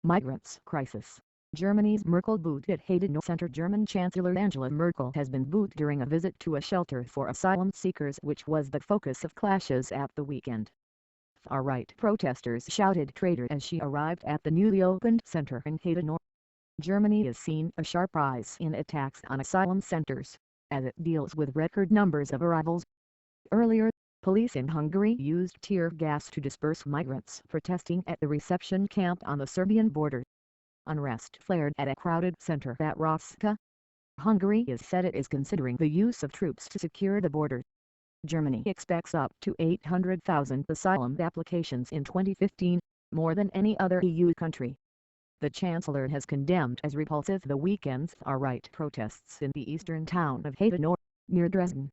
Migrants crisis. Germany's Merkel boot at Heidenau Center. German Chancellor Angela Merkel has been booted during a visit to a shelter for asylum seekers, which was the focus of clashes at the weekend. Far-right protesters shouted "traitor" as she arrived at the newly opened center in Heidenau. Germany has seen a sharp rise in attacks on asylum centers, as it deals with record numbers of arrivals. Earlier, police in Hungary used tear gas to disperse migrants protesting at the reception camp on the Serbian border. Unrest flared at a crowded center at Roszke. Hungary has said it is considering the use of troops to secure the border. Germany expects up to 800,000 asylum applications in 2015, more than any other EU country. The Chancellor has condemned as repulsive the weekend's far-right protests in the eastern town of Heidenau, near Dresden.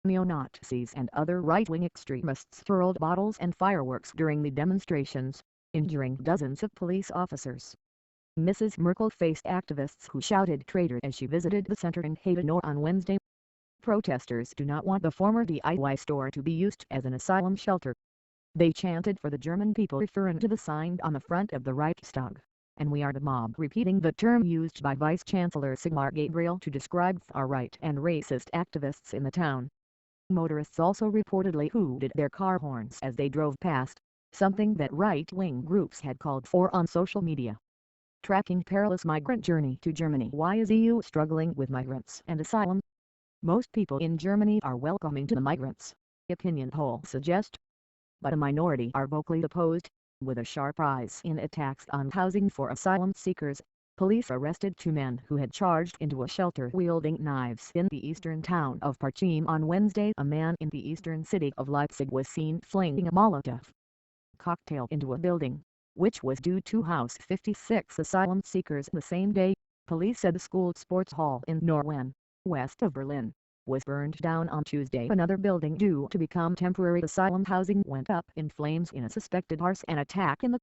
Neo-Nazis and other right-wing extremists hurled bottles and fireworks during the demonstrations, injuring dozens of police officers. Mrs. Merkel faced activists who shouted "traitor" as she visited the center in Heidenau on Wednesday. Protesters do not want the former DIY store to be used as an asylum shelter. They chanted for the German people, referring to the sign on the front of the Reichstag, and "we are the mob," repeating the term used by Vice-Chancellor Sigmar Gabriel to describe far-right and racist activists in the town. Motorists also reportedly hooted their car horns as they drove past, something that right-wing groups had called for on social media. Tracking perilous migrant journey to Germany. Why is EU struggling with migrants and asylum? Most people in Germany are welcoming to the migrants, opinion polls suggest. But a minority are vocally opposed, with a sharp rise in attacks on housing for asylum seekers. Police arrested two men who had charged into a shelter wielding knives in the eastern town of Parchim on Wednesday. A man in the eastern city of Leipzig was seen flinging a Molotov cocktail into a building, which was due to house 56 asylum seekers the same day. Police said the school sports hall in Norwen, west of Berlin, was burned down on Tuesday. Another building due to become temporary asylum housing went up in flames in a suspected arson attack in the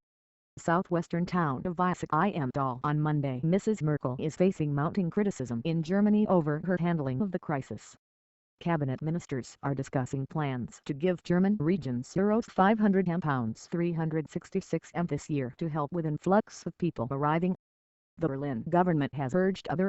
southwestern town of Heidenau on Monday. Mrs. Merkel is facing mounting criticism in Germany over her handling of the crisis. Cabinet ministers are discussing plans to give German regions €500 M £366 M this year to help with influx of people arriving. The Berlin government has urged other